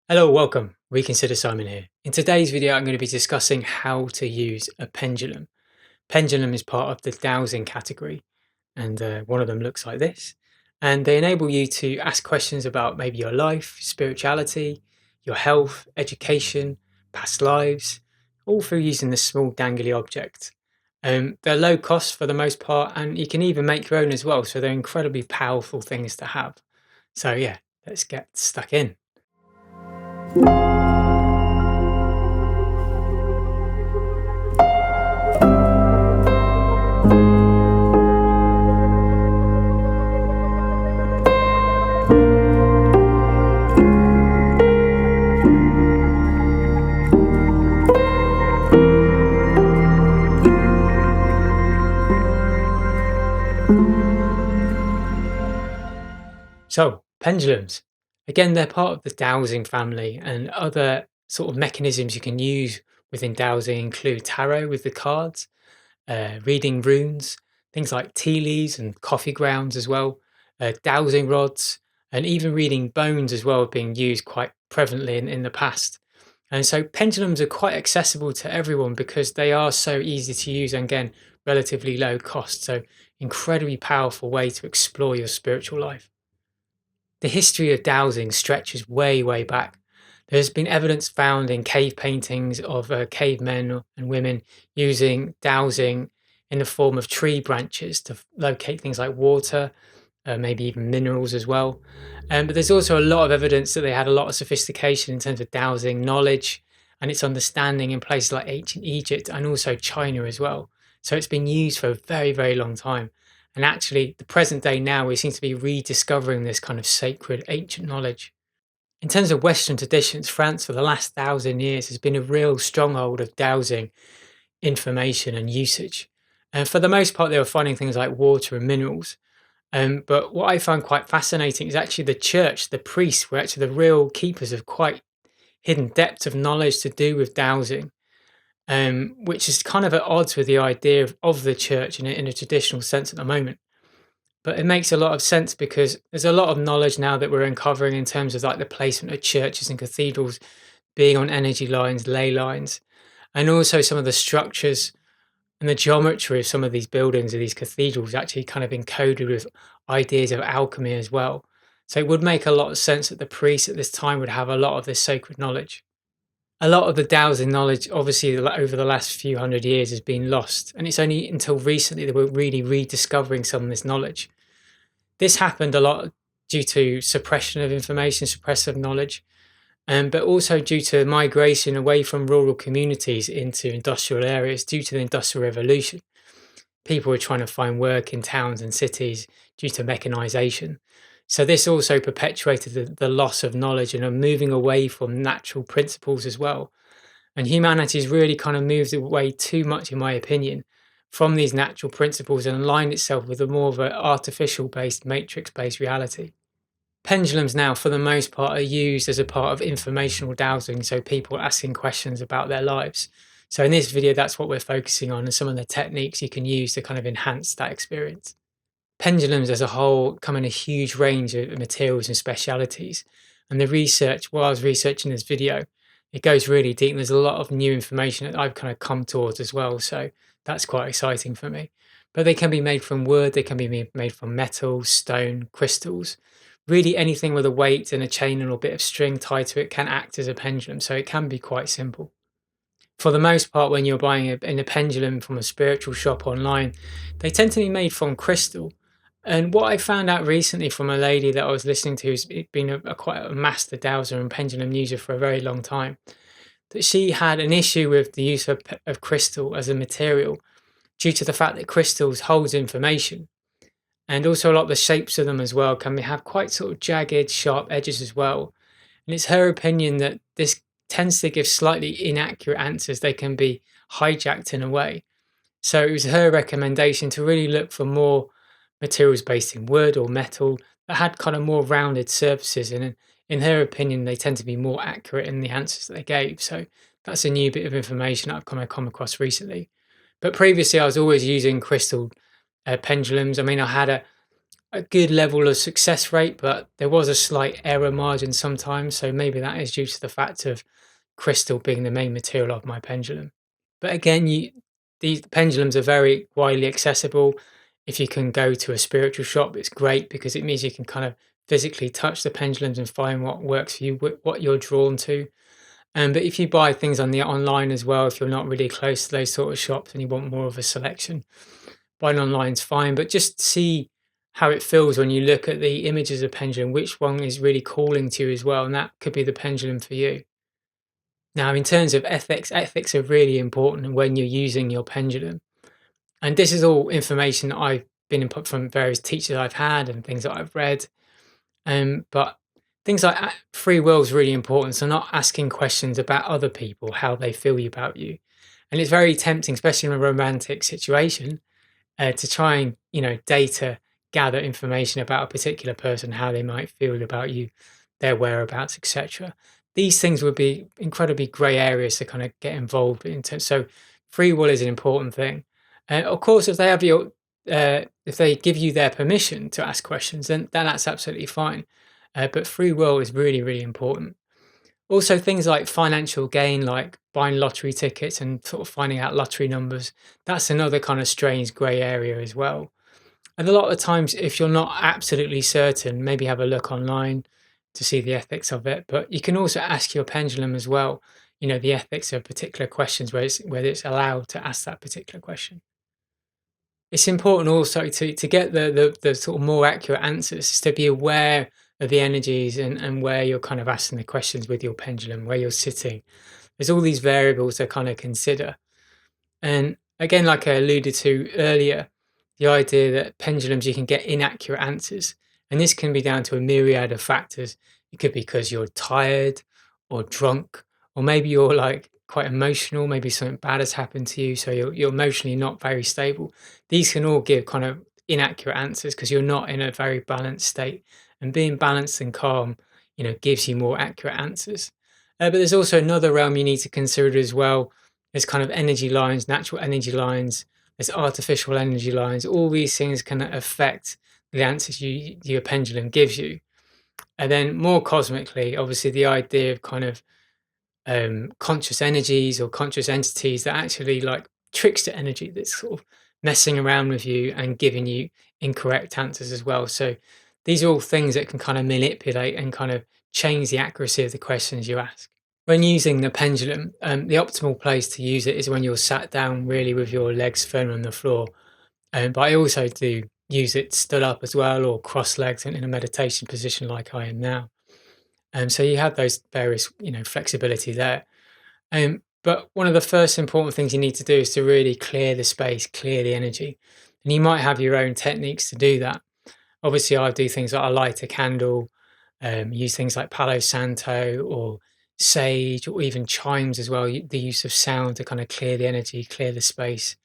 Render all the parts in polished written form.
Hello, welcome. Reconsider Simon here. In today's video, I'm going to be discussing how to use a pendulum. Pendulum is part of the dowsing category, and one of them looks like this. And they enable you to ask questions about maybe your life, spirituality, your health, education, past lives, all through using this small dangly object. They're low cost for the most part, and you can even make your own as well. So they're incredibly powerful things to have. So yeah, let's get stuck in. So, pendulums. Again, they're part of the dowsing family, and other sort of mechanisms you can use within dowsing include tarot with the cards, reading runes, things like tea leaves and coffee grounds as well, dowsing rods, and even reading bones as well, being used quite prevalently in the past. And so, pendulums are quite accessible to everyone because they are so easy to use and again, relatively low cost. So, incredibly powerful way to explore your spiritual life. The history of dowsing stretches way, way back. There's been evidence found in cave paintings of cavemen and women using dowsing in the form of tree branches to locate things like water, maybe even minerals as well. But there's also a lot of evidence that they had a lot of sophistication in terms of dowsing knowledge and its understanding in places like ancient Egypt and also China as well. So it's been used for a very, very long time. And actually, the present day now, we seem to be rediscovering this kind of sacred ancient knowledge. In terms of Western traditions, France for the last 1,000 years has been a real stronghold of dowsing information and usage. And for the most part, they were finding things like water and minerals. But what I found quite fascinating is actually the church, the priests were actually the real keepers of quite hidden depths of knowledge to do with dowsing, which is kind of at odds with the idea of the church in a traditional sense at the moment. But it makes a lot of sense because there's a lot of knowledge now that we're uncovering in terms of like the placement of churches and cathedrals being on energy lines, ley lines, and also some of the structures and the geometry of some of these buildings of these cathedrals actually kind of encoded with ideas of alchemy as well. So it would make a lot of sense that the priests at this time would have a lot of this sacred knowledge. A lot of the dowsing knowledge, obviously, over the last few hundred years has been lost. And it's only until recently that we're really rediscovering some of this knowledge. This happened a lot due to suppression of information, suppressive knowledge, but also due to migration away from rural communities into industrial areas due to the Industrial Revolution. People were trying to find work in towns and cities due to mechanization. So this also perpetuated the loss of knowledge and a moving away from natural principles as well. And humanity's really kind of moved away too much, in my opinion, from these natural principles and aligned itself with a more of an artificial based, matrix based reality. Pendulums now, for the most part, are used as a part of informational dowsing, so people asking questions about their lives. So in this video, that's what we're focusing on and some of the techniques you can use to kind of enhance that experience. Pendulums as a whole come in a huge range of materials and specialities. And the research, while I was researching this video, it goes really deep. And there's a lot of new information that I've kind of come towards as well. So that's quite exciting for me. But they can be made from wood, they can be made from metal, stone, crystals. Really anything with a weight and a chain and a bit of string tied to it can act as a pendulum. So it can be quite simple. For the most part, when you're buying a pendulum from a spiritual shop online, they tend to be made from crystal. And what I found out recently from a lady that I was listening to, who's been quite a master dowser and pendulum user for a very long time, that she had an issue with the use of crystal as a material due to the fact that crystals holds information. And also a lot of the shapes of them as well can have quite sort of jagged, sharp edges as well. And it's her opinion that this tends to give slightly inaccurate answers. They can be hijacked in a way. So it was her recommendation to really look for more materials based in wood or metal that had kind of more rounded surfaces. And in her opinion, they tend to be more accurate in the answers that they gave. So that's a new bit of information I've kind of come across recently. But previously, I was always using crystal pendulums. I mean, I had a good level of success rate, but there was a slight error margin sometimes. So maybe that is due to the fact of crystal being the main material of my pendulum. But again, these pendulums are very widely accessible. If you can go to a spiritual shop, it's great because it means you can kind of physically touch the pendulums and find what works for you, what you're drawn to. But if you buy things on the online as well, if you're not really close to those sort of shops and you want more of a selection, buying online is fine. But just see how it feels when you look at the images of pendulum, which one is really calling to you as well, and that could be the pendulum for you. Now, in terms of ethics, ethics are really important when you're using your pendulum. And this is all information that I've been input from various teachers I've had and things that I've read. But things like free will is really important. So not asking questions about other people, how they feel about you. And it's very tempting, especially in a romantic situation, to try and data gather information about a particular person, how they might feel about you, their whereabouts, etc. These things would be incredibly grey areas to kind of get involved in. So free will is an important thing. Of course, if they have if they give you their permission to ask questions, then that's absolutely fine. But free will is really, really important. Also, things like financial gain, like buying lottery tickets and sort of finding out lottery numbers, that's another kind of strange grey area as well. And a lot of times, if you're not absolutely certain, maybe have a look online to see the ethics of it. But you can also ask your pendulum as well, the ethics of particular questions, whether it's allowed to ask that particular question. It's important also to get the sort of more accurate answers, is to be aware of the energies and where you're kind of asking the questions with your pendulum, where you're sitting. There's all these variables to kind of consider. And again, like I alluded to earlier, the idea that pendulums, you can get inaccurate answers. And this can be down to a myriad of factors. It could be because you're tired or drunk, or maybe you're like quite emotional, maybe something bad has happened to you, so you're emotionally not very stable. These can all give kind of inaccurate answers because you're not in a very balanced state. And being balanced and calm, gives you more accurate answers. But there's also another realm you need to consider as well. There's kind of energy lines, natural energy lines, there's artificial energy lines. All these things can affect the answers your pendulum gives you. And then more cosmically, obviously the idea of kind of conscious energies or conscious entities that actually like trickster energy that's sort of messing around with you and giving you incorrect answers as well. So these are all things that can kind of manipulate and kind of change the accuracy of the questions you ask. When using the pendulum, the optimal place to use it is when you're sat down really with your legs firm on the floor. But I also do use it stood up as well, or cross legs and in a meditation position like I am now. So you have those various, flexibility there. But one of the first important things you need to do is to really clear the space, clear the energy. And you might have your own techniques to do that. Obviously, I do things like I light a candle, use things like Palo Santo or sage, or even chimes as well. The use of sound to kind of clear the energy, clear the space.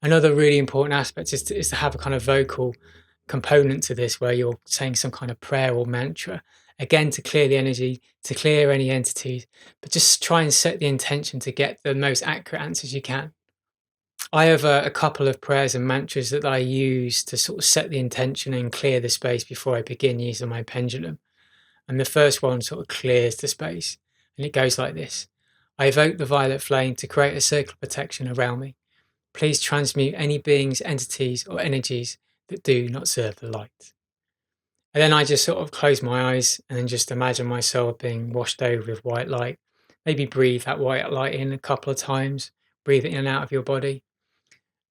Another really important aspect is to have a kind of vocal component to this, where you're saying some kind of prayer or mantra, again to clear the energy, to clear any entities, but just try and set the intention to get the most accurate answers you can. I have a couple of prayers and mantras that I use to sort of set the intention and clear the space before I begin using my pendulum. And the first one sort of clears the space. And it goes like this: I evoke the violet flame to create a circle of protection around me. Please transmute any beings, entities, or energies that do not serve the light. And then I just sort of close my eyes and then just imagine myself being washed over with white light. Maybe breathe that white light in a couple of times, breathe it in and out of your body.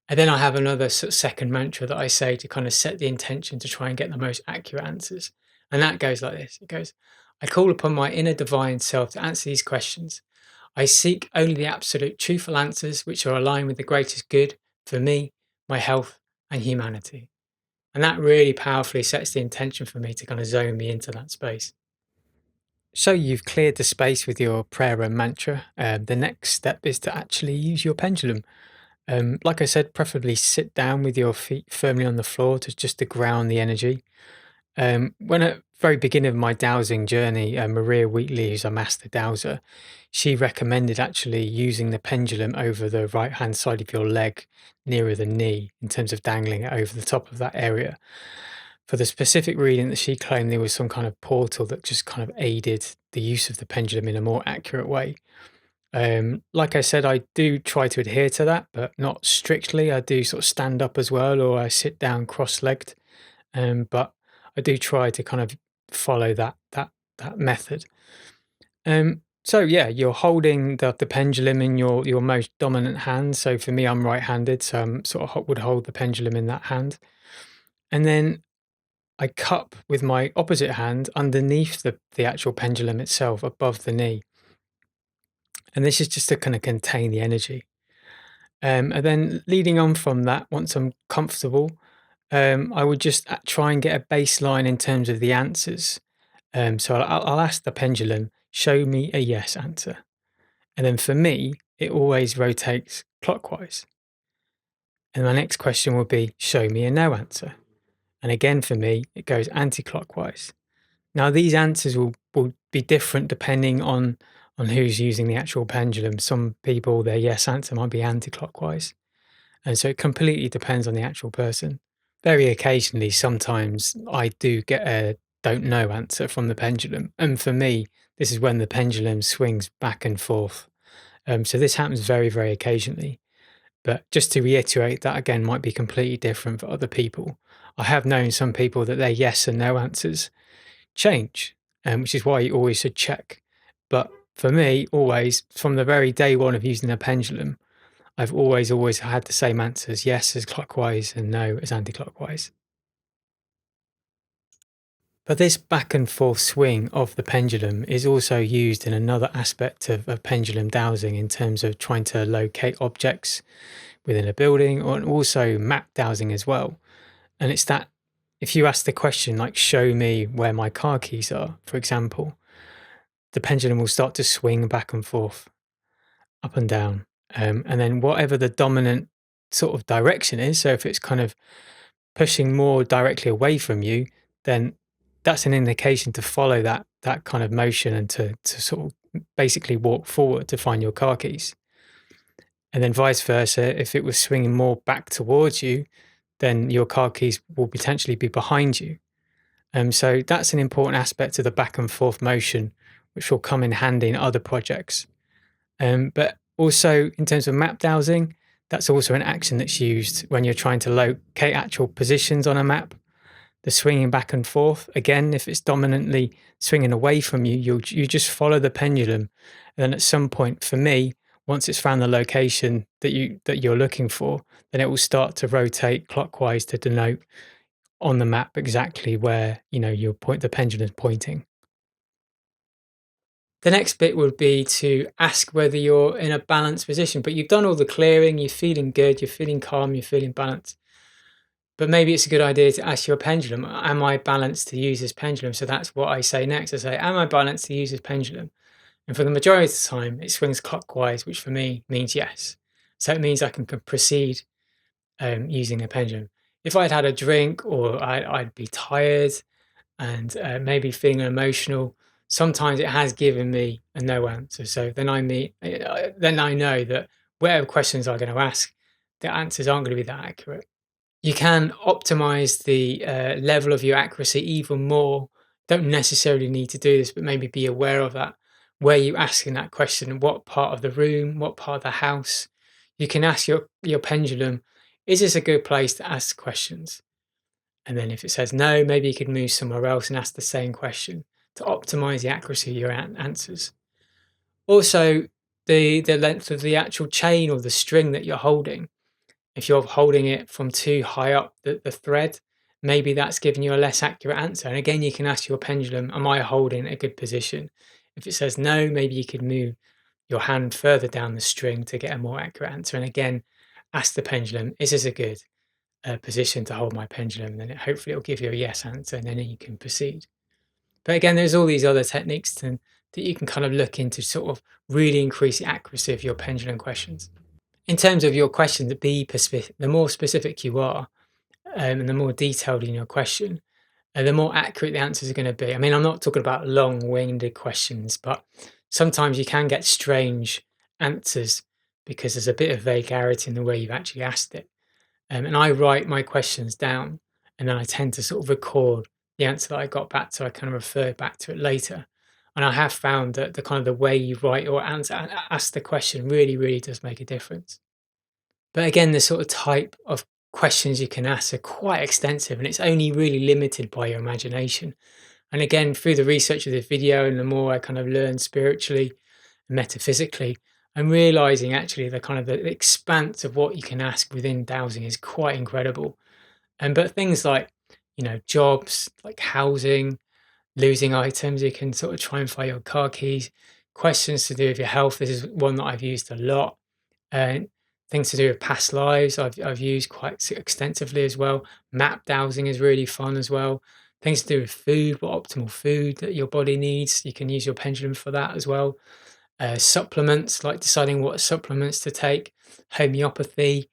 And then I have another sort of second mantra that I say to kind of set the intention to try and get the most accurate answers. And that goes like this: it goes, I call upon my inner divine self to answer these questions. I seek only the absolute truthful answers which are aligned with the greatest good for me, my health, and humanity. And that really powerfully sets the intention for me to kind of zone me into that space. So you've cleared the space with your prayer and mantra. The next step is to actually use your pendulum. Like I said, preferably sit down with your feet firmly on the floor just to ground the energy. When at very beginning of my dowsing journey, Maria Wheatley, who's a master dowser, she recommended actually using the pendulum over the right hand side of your leg, nearer the knee, in terms of dangling it over the top of that area. For the specific reading that she claimed, there was some kind of portal that just kind of aided the use of the pendulum in a more accurate way. Like I said, I do try to adhere to that, but not strictly. I do sort of stand up as well, or I sit down cross-legged. But I do try to kind of follow that method. So yeah, you're holding the pendulum in your most dominant hand. So for me, I'm right-handed, so I'm sort of would hold the pendulum in that hand, and then I cup with my opposite hand underneath the actual pendulum itself, above the knee, and this is just to kind of contain the energy. And then leading on from that, once I'm comfortable, I would just try and get a baseline in terms of the answers. So I'll ask the pendulum, show me a yes answer. And then for me, it always rotates clockwise. And my next question will be, show me a no answer. And again, for me, it goes anti-clockwise. Now, these answers will be different depending on who's using the actual pendulum. Some people, their yes answer might be anti-clockwise. And so it completely depends on the actual person. Very occasionally, sometimes I do get a don't know answer from the pendulum. And for me, this is when the pendulum swings back and forth. So this happens very, very occasionally. But just to reiterate, that again might be completely different for other people. I have known some people that their yes and no answers change, which is why you always should check. But for me, always, from the very day one of using a pendulum, I've always had the same answers: yes as clockwise and no as anti-clockwise. But this back and forth swing of the pendulum is also used in another aspect of pendulum dowsing in terms of trying to locate objects within a building, or also map dowsing as well. And it's that if you ask the question, like, show me where my car keys are, for example, the pendulum will start to swing back and forth, up and down. And then whatever the dominant sort of direction is, so if it's kind of pushing more directly away from you, then that's an indication to follow that kind of motion and to sort of basically walk forward to find your car keys. And then vice versa, if it was swinging more back towards you, then your car keys will potentially be behind you. So that's an important aspect of the back and forth motion, which will come in handy in other projects. But also in terms of map dowsing, that's also an action that's used when you're trying to locate actual positions on a map. The swinging back and forth, again, if it's dominantly swinging away from you, you just follow the pendulum. And then at some point, for me, once it's found the location that you're looking for, then it will start to rotate clockwise to denote on the map exactly where the pendulum is pointing. The next bit would be to ask whether you're in a balanced position, but you've done all the clearing, you're feeling good, you're feeling calm, you're feeling balanced. But maybe it's a good idea to ask your pendulum, am I balanced to use this pendulum? So that's what I say next. I say, am I balanced to use this pendulum? And for the majority of the time, it swings clockwise, which for me means yes. So it means I can proceed using a pendulum. If I'd had a drink, or I'd be tired and maybe feeling emotional, sometimes it has given me a no answer. So then I know that whatever questions I'm going to ask, the answers aren't going to be that accurate. You can optimize the level of your accuracy even more. Don't necessarily need to do this, but maybe be aware of that. Where you asking that question, what part of the room, what part of the house? You can ask your pendulum, is this a good place to ask questions? And then if it says no, maybe you could move somewhere else and ask the same question to optimize the accuracy of your answers. Also, the length of the actual chain or the string that you're holding. If you're holding it from too high up the thread, maybe that's giving you a less accurate answer. And again, you can ask your pendulum, am I holding a good position? If it says no, maybe you could move your hand further down the string to get a more accurate answer. And again, ask the pendulum, is this a good position to hold my pendulum? And then hopefully it'll give you a yes answer, and then you can proceed. But again, there's all these other techniques that you can kind of look into, sort of really increase the accuracy of your pendulum questions. In terms of your question, the more specific you are, and the more detailed in your question, the more accurate the answers are going to be. I mean, I'm not talking about long-winded questions, but sometimes you can get strange answers because there's a bit of vagarity in the way you've actually asked it. And I write my questions down, and then I tend to sort of record the answer that I got back, so I kind of refer back to it later. And I have found that the kind of the way you write or answer ask the question really, really does make a difference. But again, the sort of type of questions you can ask are quite extensive, and it's only really limited by your imagination. And again, through the research of this video and the more I kind of learn spiritually and metaphysically, I'm realizing actually the kind of the expanse of what you can ask within dowsing is quite incredible. And but things like, jobs, like housing, losing items, you can sort of try and find your car keys. Questions to do with your health. This is one that I've used a lot. And things to do with past lives, I've used quite extensively as well. Map dowsing is really fun as well. Things to do with food, what optimal food that your body needs. You can use your pendulum for that as well. Supplements, like deciding what supplements to take. Homeopathy,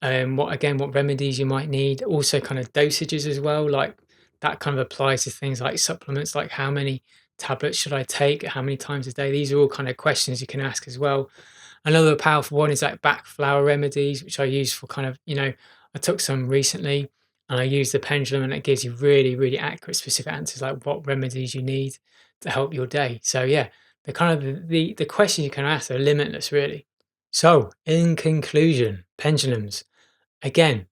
what remedies you might need. Also, kind of dosages as well. Like that kind of applies to things like supplements, like how many tablets should I take, how many times a day. These are all kind of questions you can ask as well. Another powerful one is like back flower remedies, which I use for kind of, I took some recently and I use the pendulum and it gives you really, really accurate, specific answers like what remedies you need to help your day. So yeah, the kind of the questions you can ask are limitless, really. So in conclusion, pendulums. Again,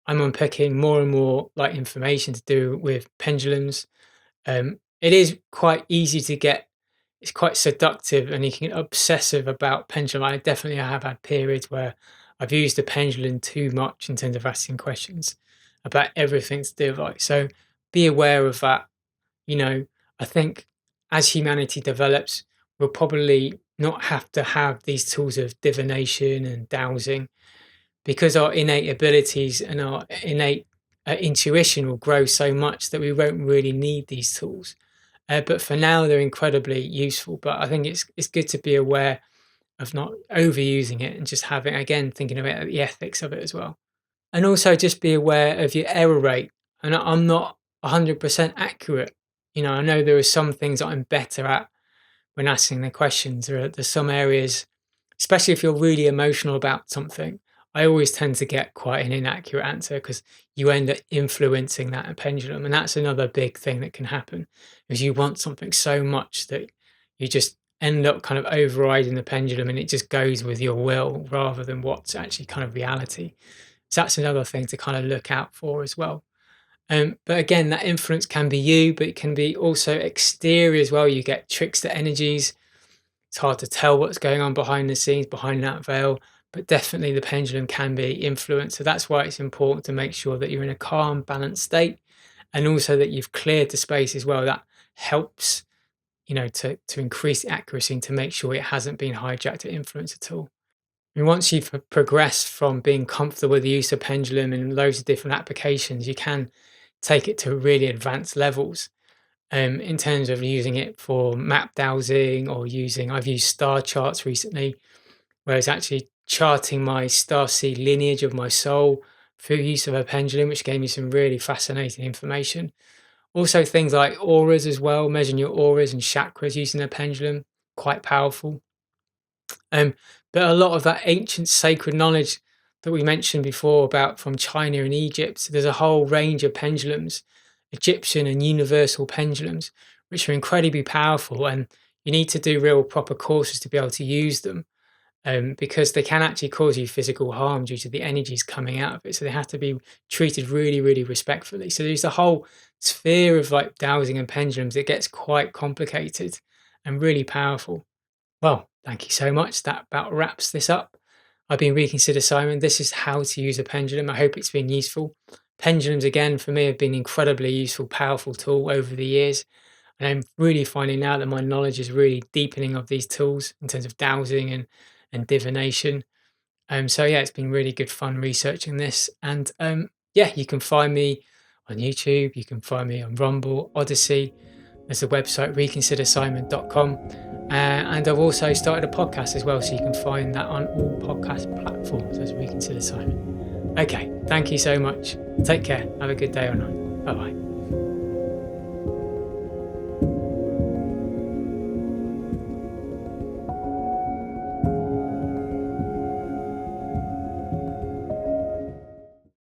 I'm unpicking more and more like information to do with pendulums. It is quite easy to get. It's quite seductive, and you can get obsessive about pendulum. I have had periods where I've used the pendulum too much in terms of asking questions about everything to do with it. So be aware of that. You know, I think as humanity develops, we'll probably not have to have these tools of divination and dowsing because our innate abilities and our innate intuition will grow so much that we won't really need these tools. But for now, they're incredibly useful. But I think it's good to be aware of not overusing it and just having, again, thinking about the ethics of it as well. And also just be aware of your error rate. And I'm not 100% accurate. I know there are some things that I'm better at when asking the questions. There's some areas, especially if you're really emotional about something, I always tend to get quite an inaccurate answer because you end up influencing that pendulum. And that's another big thing that can happen is you want something so much that you just end up kind of overriding the pendulum and it just goes with your will rather than what's actually kind of reality. So that's another thing to kind of look out for as well. But again, that influence can be you, but it can be also exterior as well. You get trickster energies. It's hard to tell what's going on behind the scenes, behind that veil, but definitely the pendulum can be influenced. So that's why it's important to make sure that you're in a calm, balanced state, and also that you've cleared the space as well. That helps, to increase the accuracy and to make sure it hasn't been hijacked or influenced at all. And once you've progressed from being comfortable with the use of pendulum in loads of different applications, you can take it to really advanced levels in terms of using it for map dowsing or I've used star charts recently, where it's actually charting my star seed lineage of my soul through use of a pendulum, which gave me some really fascinating information. Also, things like auras as well, measuring your auras and chakras using a pendulum, quite powerful. Um, but a lot of that ancient sacred knowledge that we mentioned before about from China and Egypt, there's a whole range of pendulums, Egyptian and universal pendulums, which are incredibly powerful. And you need to do real proper courses to be able to use them because they can actually cause you physical harm due to the energies coming out of it. So they have to be treated really, really respectfully. So there's a whole sphere of like dowsing and pendulums. It gets quite complicated and really powerful. Well, thank you so much. That about wraps this up. I've been Reconsider Simon. This is how to use a pendulum. I hope it's been useful. Pendulums, again, for me, have been incredibly useful, powerful tool over the years. And I'm really finding now that my knowledge is really deepening of these tools in terms of dowsing and divination. So yeah, it's been really good fun researching this. And yeah, you can find me on YouTube. You can find me on Rumble, Odyssey. There's the website reconsidersimon.com. And I've also started a podcast as well, so you can find that on all podcast platforms as Reconsider Simon. Okay, thank you so much. Take care. Have a good day or night. Bye bye.